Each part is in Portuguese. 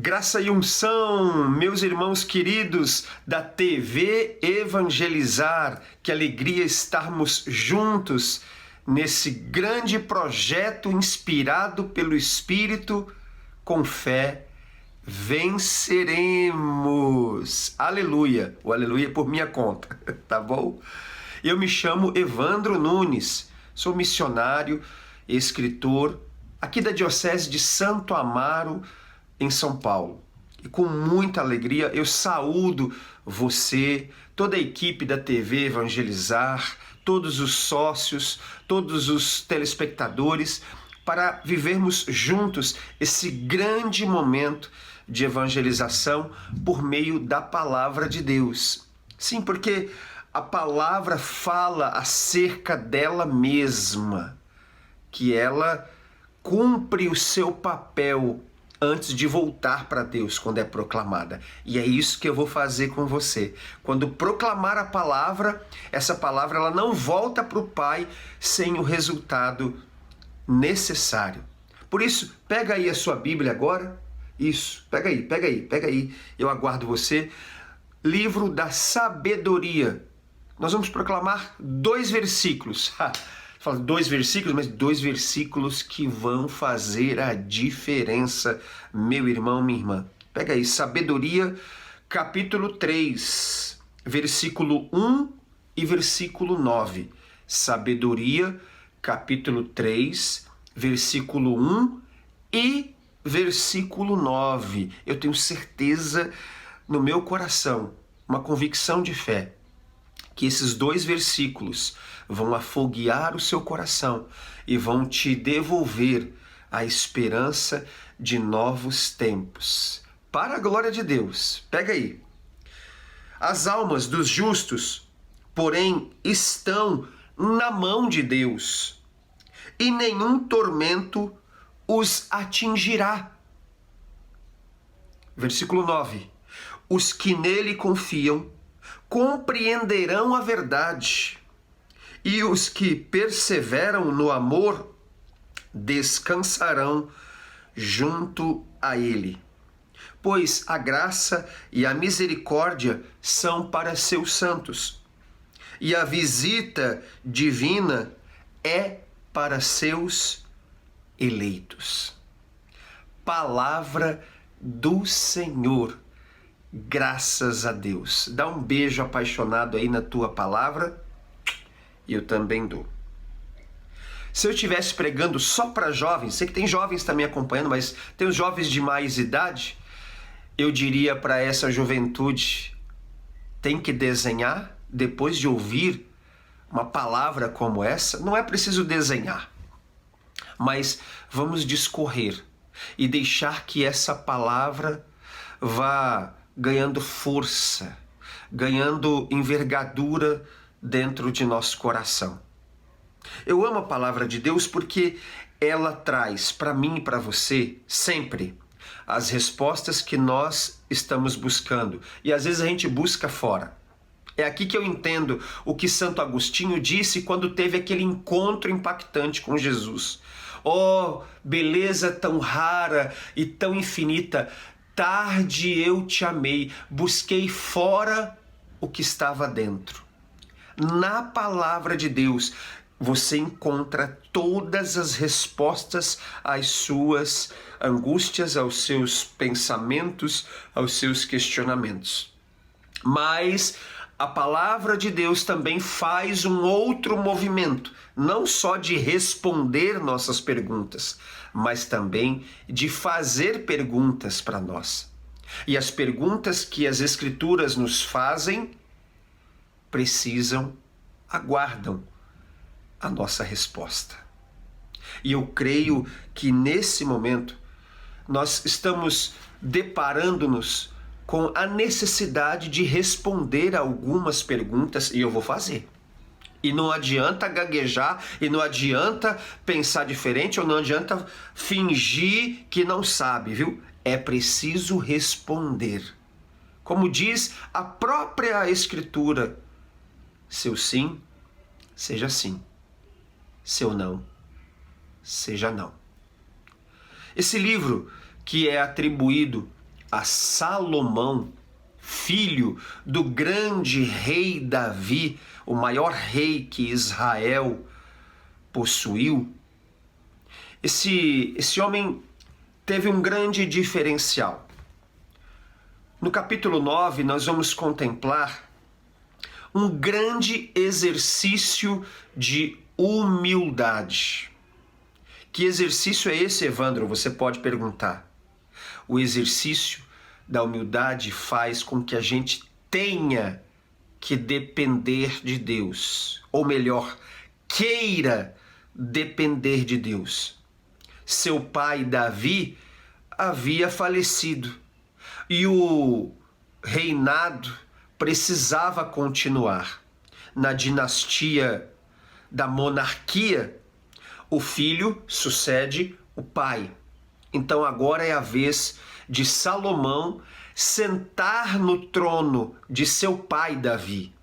Graça e unção, meus irmãos queridos da TV Evangelizar, que alegria estarmos juntos nesse grande projeto inspirado pelo Espírito. Com fé venceremos. Aleluia, o aleluia é por minha conta, tá bom? Eu me chamo Evandro Nunes, sou missionário, escritor, aqui da Diocese de Santo Amaro, em São Paulo. E com muita alegria eu saúdo você, toda a equipe da TV Evangelizar, todos os sócios, todos os telespectadores, para vivermos juntos esse grande momento de evangelização por meio da Palavra de Deus. Sim, porque a Palavra fala acerca dela mesma, que ela cumpre o seu papel antes de voltar para Deus quando é proclamada. E é isso que eu vou fazer com você. Quando proclamar a palavra, essa palavra ela não volta para o Pai sem o resultado necessário. Por isso, pega aí a sua Bíblia agora. Isso, pega aí. Eu aguardo você. Livro da Sabedoria. Nós vamos proclamar 2 versículos. Fala 2 versículos, mas 2 versículos que vão fazer a diferença, meu irmão, minha irmã. Pega aí, Sabedoria, capítulo 3, versículo 1 e versículo 9. Sabedoria, capítulo 3, versículo 1 e versículo 9. Eu tenho certeza no meu coração, uma convicção de fé, que esses 2 versículos vão afoguear o seu coração e vão te devolver a esperança de novos tempos. Para a glória de Deus. Pega aí. As almas dos justos, porém, estão na mão de Deus, e nenhum tormento os atingirá. Versículo 9. Os que nele confiam compreenderão a verdade, e os que perseveram no amor descansarão junto a ele. Pois a graça e a misericórdia são para seus santos, e a visita divina é para seus eleitos. Palavra do Senhor. Graças a Deus. Dá um beijo apaixonado aí na tua palavra. E eu também dou. Se eu estivesse pregando só para jovens, sei que tem jovens também acompanhando, mas tem os jovens de mais idade, eu diria para essa juventude, tem que desenhar depois de ouvir uma palavra como essa. Não é preciso desenhar, mas vamos discorrer e deixar que essa palavra vá ganhando força, ganhando envergadura dentro de nosso coração. Eu amo a palavra de Deus porque ela traz para mim e para você sempre as respostas que nós estamos buscando. E às vezes a gente busca fora. É aqui que eu entendo o que Santo Agostinho disse quando teve aquele encontro impactante com Jesus. Oh, beleza tão rara e tão infinita! Tarde eu te amei, busquei fora o que estava dentro. Na palavra de Deus, você encontra todas as respostas às suas angústias, aos seus pensamentos, aos seus questionamentos. Mas a palavra de Deus também faz um outro movimento, não só de responder nossas perguntas, mas também de fazer perguntas para nós. E as perguntas que as Escrituras nos fazem aguardam a nossa resposta. E eu creio que nesse momento nós estamos deparando-nos com a necessidade de responder a algumas perguntas, e eu vou fazer. E não adianta gaguejar, e não adianta pensar diferente, ou não adianta fingir que não sabe, viu? É preciso responder. Como diz a própria Escritura, seu sim, seja sim. Seu não, seja não. Esse livro, que é atribuído a Salomão, filho do grande rei Davi, o maior rei que Israel possuiu, esse homem teve um grande diferencial. No capítulo 9, nós vamos contemplar um grande exercício de humildade. Que exercício é esse, Evandro? Você pode perguntar. O exercício da humildade faz com que a gente tenha que depender de Deus, ou melhor, queira depender de Deus. Seu pai Davi havia falecido e o reinado precisava continuar. Na dinastia da monarquia, o filho sucede o pai. Então agora é a vez de Salomão sentar no trono de seu pai Davi.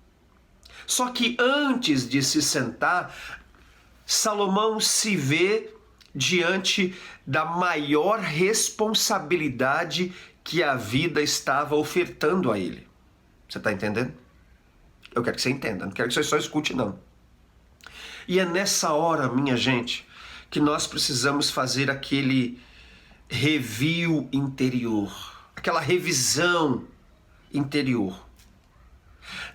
Só que antes de se sentar, Salomão se vê diante da maior responsabilidade que a vida estava ofertando a ele. Você está entendendo? Eu quero que você entenda, não quero que você só escute, não. E é nessa hora, minha gente, que nós precisamos fazer aquele review interior, aquela revisão interior.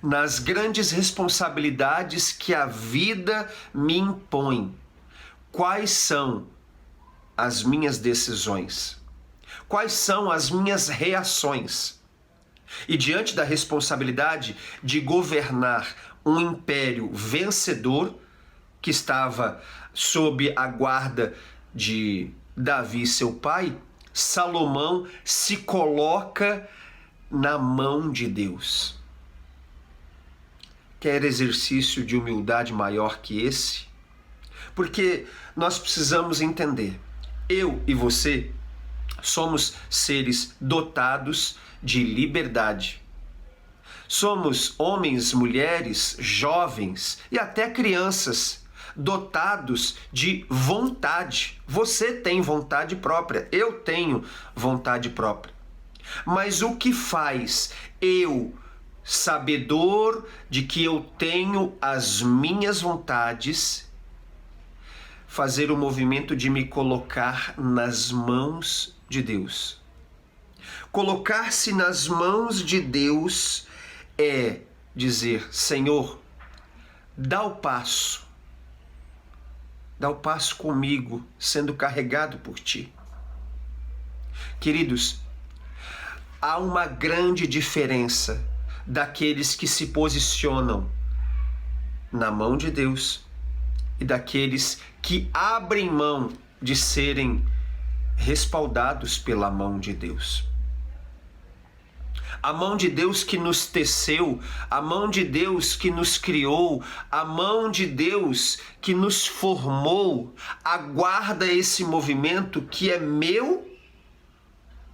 Nas grandes responsabilidades que a vida me impõe, quais são as minhas decisões? Quais são as minhas reações? E diante da responsabilidade de governar um império vencedor, que estava sob a guarda de Davi, seu pai, Salomão se coloca na mão de Deus. Quer exercício de humildade maior que esse? Porque nós precisamos entender, eu e você somos seres dotados de liberdade. Somos homens, mulheres, jovens e até crianças dotados de vontade. Você tem vontade própria, eu tenho vontade própria. Mas o que faz eu, sabedor de que eu tenho as minhas vontades, fazer o movimento de me colocar nas mãos de Deus? Colocar-se nas mãos de Deus é dizer: Senhor, dá o passo comigo, sendo carregado por Ti. Queridos, há uma grande diferença daqueles que se posicionam na mão de Deus e daqueles que abrem mão de serem respaldados pela mão de Deus. A mão de Deus que nos teceu, a mão de Deus que nos criou, a mão de Deus que nos formou, aguarda esse movimento que é meu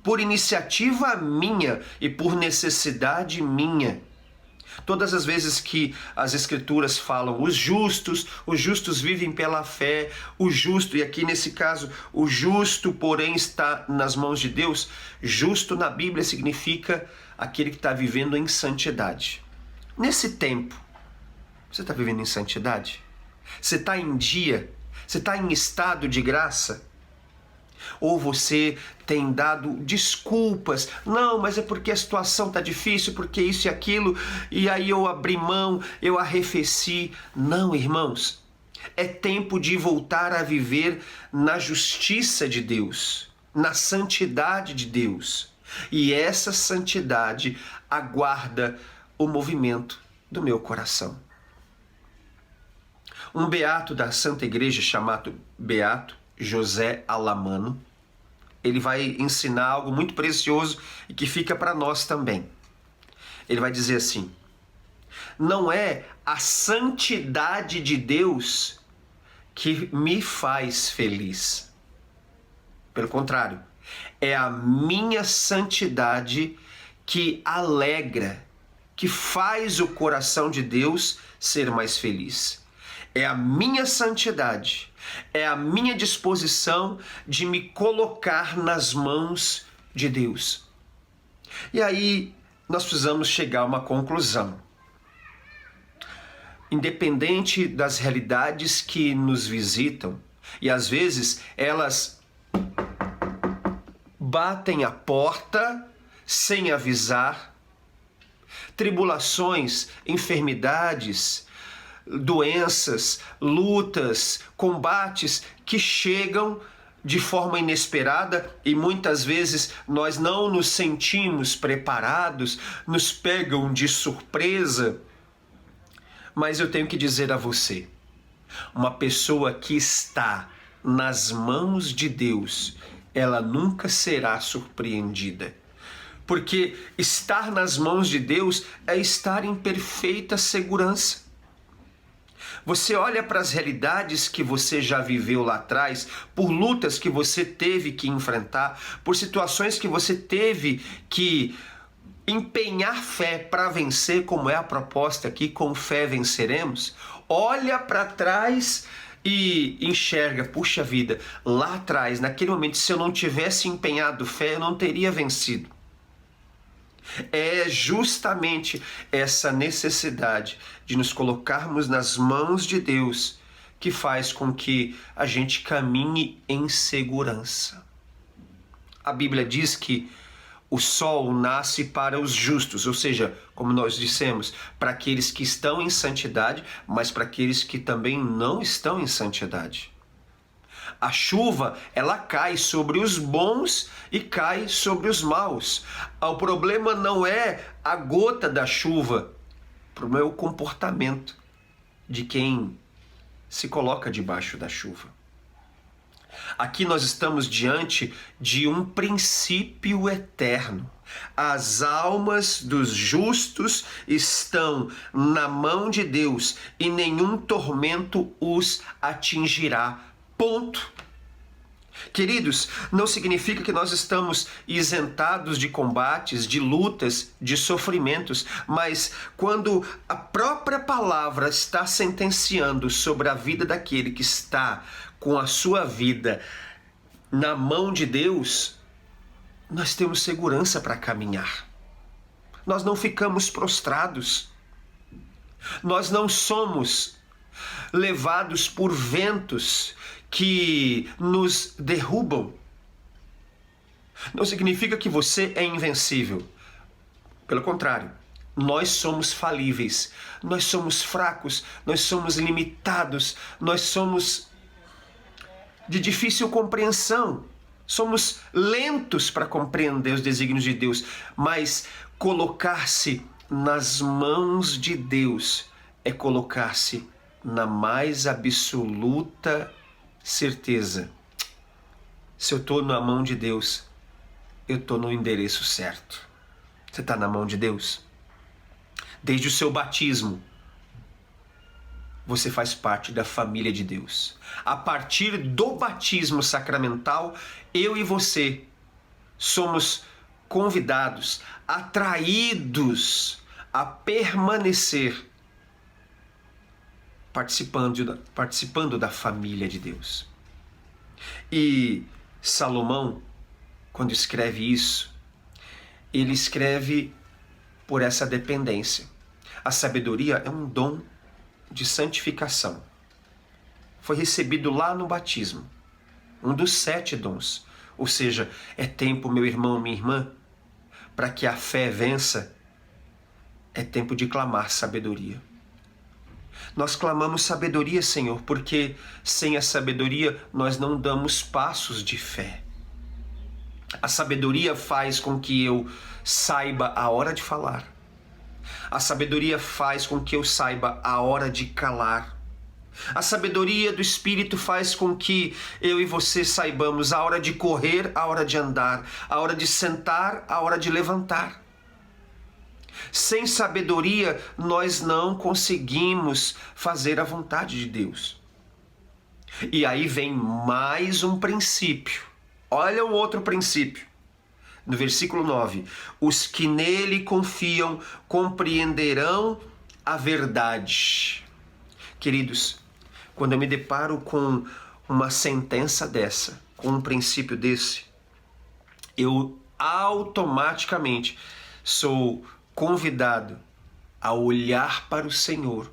por iniciativa minha e por necessidade minha. Todas as vezes que as Escrituras falam os justos vivem pela fé, o justo, e aqui nesse caso, o justo, porém, está nas mãos de Deus. Justo na Bíblia significa aquele que está vivendo em santidade. Nesse tempo, você está vivendo em santidade? Você está em dia? Você está em estado de graça? Ou você tem dado desculpas? Não, mas é porque a situação está difícil, porque isso e aquilo, e aí eu abri mão, eu arrefeci. Não, irmãos, é tempo de voltar a viver na justiça de Deus, na santidade de Deus. E essa santidade aguarda o movimento do meu coração. Um beato da Santa Igreja chamado Beato José Alamano, ele vai ensinar algo muito precioso e que fica para nós também. Ele vai dizer assim: não é a santidade de Deus que me faz feliz. Pelo contrário, é a minha santidade que alegra, que faz o coração de Deus ser mais feliz. É a minha santidade, é a minha disposição de me colocar nas mãos de Deus. E aí nós precisamos chegar a uma conclusão. Independente das realidades que nos visitam, e às vezes elas batem a porta sem avisar, tribulações, enfermidades, doenças, lutas, combates que chegam de forma inesperada e muitas vezes nós não nos sentimos preparados, nos pegam de surpresa. Mas eu tenho que dizer a você, uma pessoa que está nas mãos de Deus, ela nunca será surpreendida. Porque estar nas mãos de Deus é estar em perfeita segurança. Você olha para as realidades que você já viveu lá atrás, por lutas que você teve que enfrentar, por situações que você teve que empenhar fé para vencer, como é a proposta aqui, com fé venceremos. Olha para trás e enxerga, puxa vida, lá atrás, naquele momento, se eu não tivesse empenhado fé, eu não teria vencido. É justamente essa necessidade de nos colocarmos nas mãos de Deus que faz com que a gente caminhe em segurança. A Bíblia diz que o sol nasce para os justos, ou seja, como nós dissemos, para aqueles que estão em santidade, mas para aqueles que também não estão em santidade. A chuva, ela cai sobre os bons e cai sobre os maus. O problema não é a gota da chuva, o problema é o comportamento de quem se coloca debaixo da chuva. Aqui nós estamos diante de um princípio eterno. As almas dos justos estão na mão de Deus e nenhum tormento os atingirá. Ponto. Queridos, não significa que nós estamos isentados de combates, de lutas, de sofrimentos, mas quando a própria palavra está sentenciando sobre a vida daquele que está com a sua vida na mão de Deus, nós temos segurança para caminhar. Nós não ficamos prostrados. Nós não somos levados por ventos que nos derrubam. Não significa que você é invencível. Pelo contrário, nós somos falíveis, nós somos fracos, nós somos limitados, nós somos de difícil compreensão, somos lentos para compreender os desígnios de Deus, mas colocar-se nas mãos de Deus é colocar-se na mais absoluta certeza. Se eu estou na mão de Deus, eu estou no endereço certo. Você está na mão de Deus? Desde o seu batismo, você faz parte da família de Deus. A partir do batismo sacramental, eu e você somos convidados, atraídos a permanecer participando da família de Deus. E Salomão, quando escreve isso, ele escreve por essa dependência. A sabedoria é um dom de santificação. Foi recebido lá no batismo, um dos 7 dons. Ou seja, é tempo, meu irmão, minha irmã, para que a fé vença, é tempo de clamar sabedoria. Nós clamamos sabedoria, Senhor, porque sem a sabedoria nós não damos passos de fé. A sabedoria faz com que eu saiba a hora de falar. A sabedoria faz com que eu saiba a hora de calar. A sabedoria do Espírito faz com que eu e você saibamos a hora de correr, a hora de andar, a hora de sentar, a hora de levantar. Sem sabedoria, nós não conseguimos fazer a vontade de Deus. E aí vem mais um princípio. Olha o outro princípio. No versículo 9. Os que nele confiam compreenderão a verdade. Queridos, quando eu me deparo com uma sentença dessa, com um princípio desse, eu automaticamente sou convidado a olhar para o Senhor.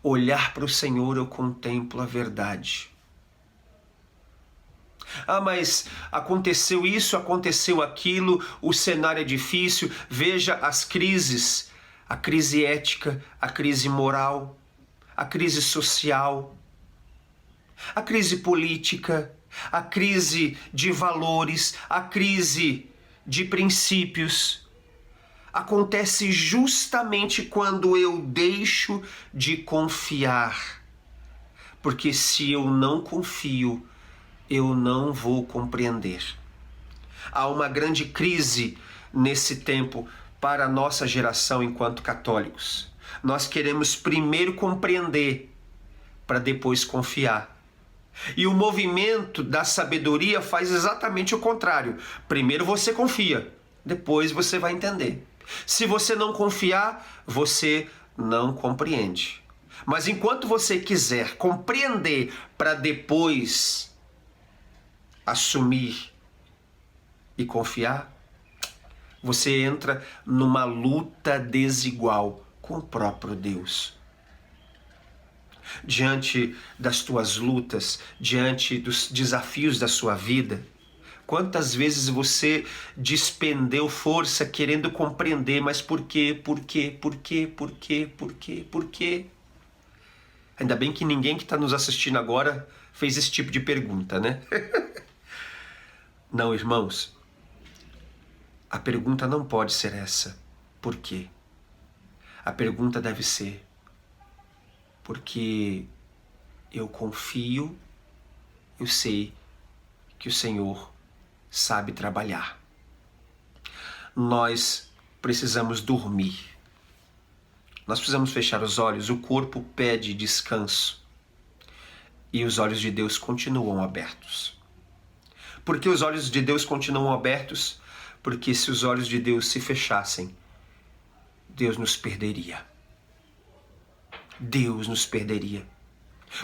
Olhar para o Senhor, eu contemplo a verdade. Ah, mas aconteceu isso, aconteceu aquilo, o cenário é difícil, veja as crises, a crise ética, a crise moral, a crise social, a crise política, a crise de valores, a crise de princípios. Acontece justamente quando eu deixo de confiar. Porque se eu não confio, eu não vou compreender. Há uma grande crise nesse tempo para a nossa geração enquanto católicos. Nós queremos primeiro compreender para depois confiar. E o movimento da sabedoria faz exatamente o contrário. Primeiro você confia, depois você vai entender. Se você não confiar, você não compreende. Mas enquanto você quiser compreender para depois assumir e confiar, você entra numa luta desigual com o próprio Deus. Diante das tuas lutas, diante dos desafios da sua vida, quantas vezes você despendeu força querendo compreender, mas por quê, por quê, por quê, por quê, por quê, por quê? Ainda bem que ninguém que está nos assistindo agora fez esse tipo de pergunta, né? Não, irmãos, a pergunta não pode ser essa. Por quê? A pergunta deve ser: porque eu confio, eu sei que o Senhor sabe trabalhar. Nós precisamos dormir. Nós precisamos fechar os olhos. O corpo pede descanso. E os olhos de Deus continuam abertos. Por que os olhos de Deus continuam abertos? Porque se os olhos de Deus se fechassem, Deus nos perderia. Deus nos perderia.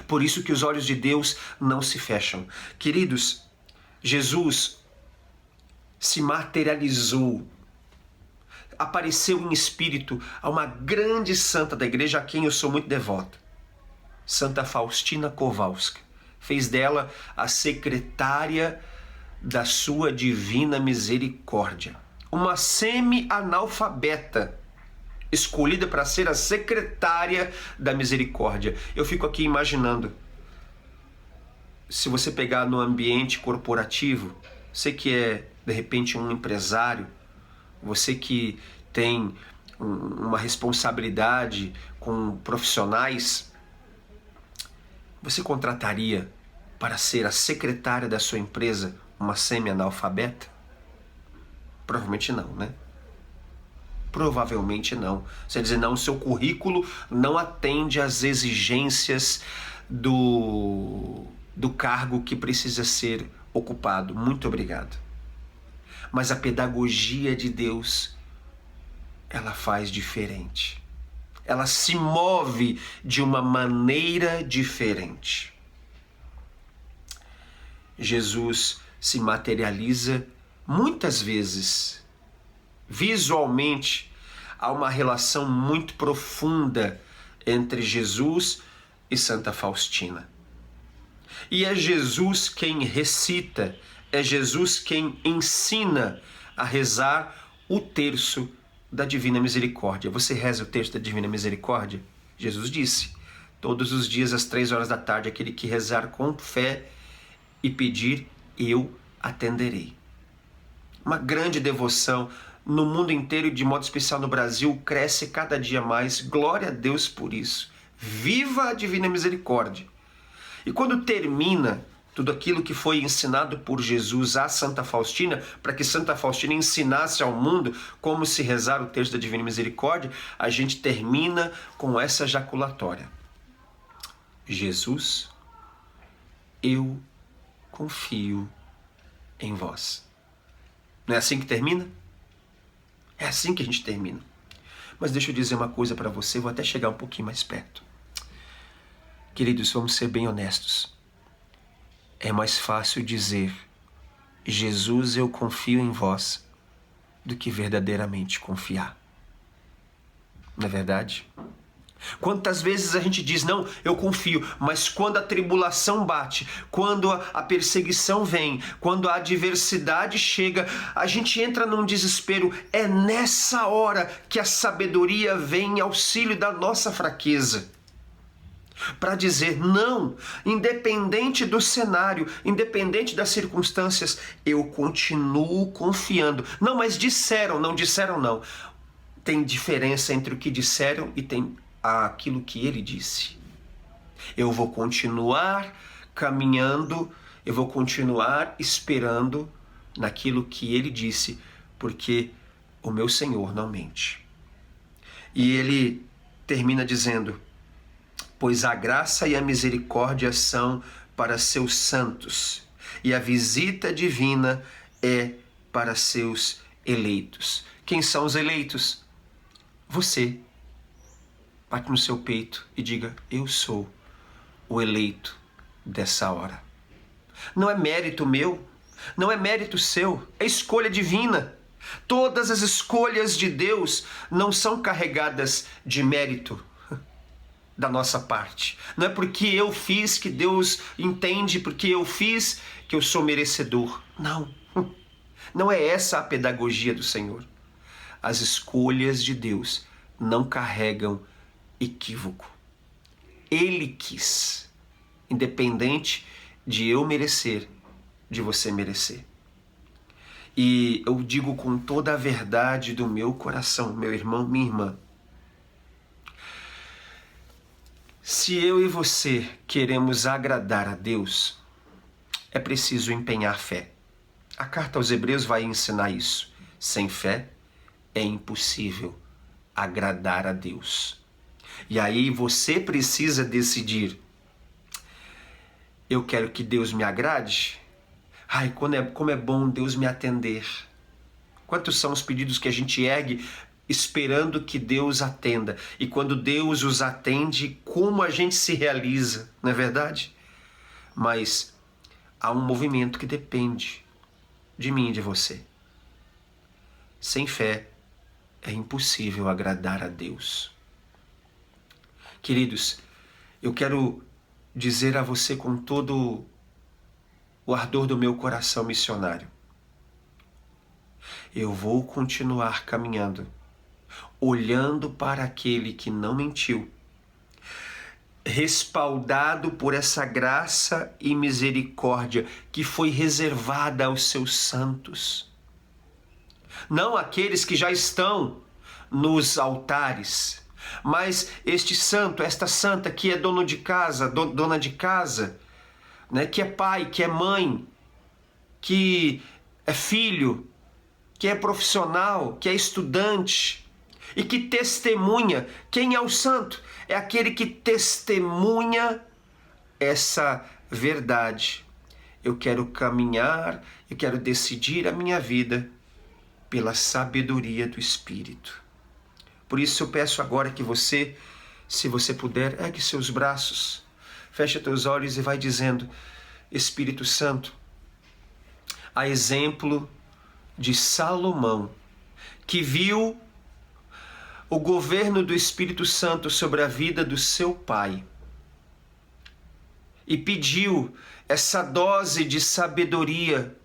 Por isso que os olhos de Deus não se fecham. Queridos, Jesus se materializou, apareceu em espírito a uma grande santa da igreja a quem eu sou muito devoto, Santa Faustina Kowalska. Fez dela a secretária da sua divina misericórdia. Uma semi-analfabeta, escolhida para ser a secretária da misericórdia. Eu fico aqui imaginando, se você pegar no ambiente corporativo, você que é, de repente, um empresário, você que tem uma responsabilidade com profissionais, você contrataria para ser a secretária da sua empresa uma semi-analfabeta? Provavelmente não, né? Provavelmente não. Você dizer, não, o seu currículo não atende às exigências do cargo que precisa ser ocupado. Muito obrigado. Mas a pedagogia de Deus, ela faz diferente. Ela se move de uma maneira diferente. Jesus se materializa muitas vezes. Visualmente, há uma relação muito profunda entre Jesus e Santa Faustina. E é Jesus quem recita, é Jesus quem ensina a rezar o terço da Divina Misericórdia. Você reza o terço da Divina Misericórdia? Jesus disse, todos os dias às 15h, aquele que rezar com fé e pedir, eu atenderei. Uma grande devoção no mundo inteiro e de modo especial no Brasil, cresce cada dia mais. Glória a Deus por isso. Viva a Divina Misericórdia. E quando termina tudo aquilo que foi ensinado por Jesus a Santa Faustina, para que Santa Faustina ensinasse ao mundo como se rezar o terço da Divina Misericórdia, a gente termina com essa jaculatória. Jesus, eu confio em vós. Não é assim que termina? É assim que a gente termina. Mas deixa eu dizer uma coisa para você, vou até chegar um pouquinho mais perto. Queridos, vamos ser bem honestos. É mais fácil dizer, Jesus, eu confio em vós, do que verdadeiramente confiar. Não é verdade? Quantas vezes a gente diz, não, eu confio, mas quando a tribulação bate, quando a perseguição vem, quando a adversidade chega, a gente entra num desespero. É nessa hora que a sabedoria vem em auxílio da nossa fraqueza, para dizer, não, independente do cenário, independente das circunstâncias, eu continuo confiando. Não, mas disseram, não disseram não. Tem diferença entre o que disseram e tem aquilo que ele disse. Eu vou continuar caminhando, eu vou continuar esperando naquilo que ele disse, porque o meu Senhor não mente. E ele termina dizendo, pois a graça e a misericórdia são para seus santos, e a visita divina é para seus eleitos. Quem são os eleitos? Você. Bate no seu peito e diga, eu sou o eleito dessa hora. Não é mérito meu, não é mérito seu, é escolha divina. Todas as escolhas de Deus não são carregadas de mérito da nossa parte. Não é porque eu fiz que Deus entende, porque eu fiz que eu sou merecedor. Não, não é essa a pedagogia do Senhor. As escolhas de Deus não carregam equívoco. Ele quis, independente de eu merecer, de você merecer. E eu digo com toda a verdade do meu coração, meu irmão, minha irmã, se eu e você queremos agradar a Deus, é preciso empenhar fé. A carta aos Hebreus vai ensinar isso. Sem fé é impossível agradar a Deus. E aí você precisa decidir, eu quero que Deus me agrade? Ai, como é bom Deus me atender. Quantos são os pedidos que a gente ergue esperando que Deus atenda? E quando Deus os atende, como a gente se realiza, não é verdade? Mas há um movimento que depende de mim e de você. Sem fé é impossível agradar a Deus. Queridos, eu quero dizer a você com todo o ardor do meu coração missionário, eu vou continuar caminhando, olhando para aquele que não mentiu, respaldado por essa graça e misericórdia que foi reservada aos seus santos. Não aqueles que já estão nos altares, mas este santo, esta santa que é dono de casa, dona de casa, né, que é pai, que é mãe, que é filho, que é profissional, que é estudante e que testemunha. Quem é o santo? É aquele que testemunha essa verdade. Eu quero caminhar, eu quero decidir a minha vida pela sabedoria do Espírito. Por isso eu peço agora que você, se você puder, ergue seus braços, fecha teus olhos e vai dizendo, Espírito Santo, a exemplo de Salomão, que viu o governo do Espírito Santo sobre a vida do seu pai e pediu essa dose de sabedoria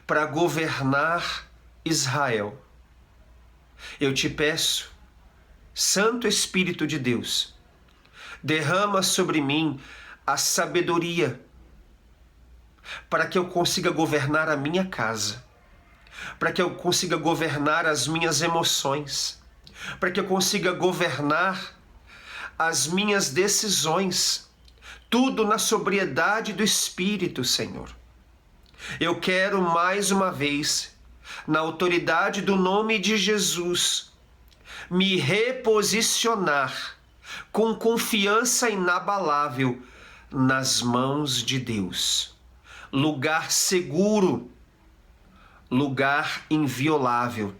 para governar Israel. Eu te peço, Santo Espírito de Deus, derrama sobre mim a sabedoria para que eu consiga governar a minha casa, para que eu consiga governar as minhas emoções, para que eu consiga governar as minhas decisões, tudo na sobriedade do Espírito, Senhor. Eu quero mais uma vez, na autoridade do nome de Jesus, me reposicionar com confiança inabalável nas mãos de Deus. Lugar seguro, lugar inviolável.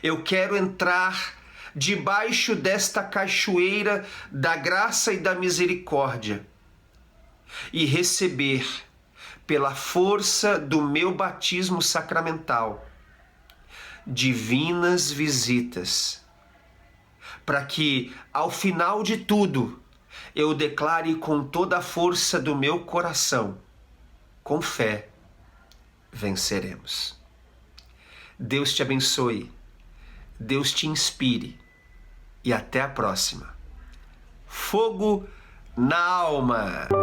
Eu quero entrar debaixo desta cachoeira da graça e da misericórdia e receber pela força do meu batismo sacramental, divinas visitas, para que, ao final de tudo, eu declare com toda a força do meu coração: com fé, venceremos. Deus te abençoe, Deus te inspire e até a próxima. Fogo na alma!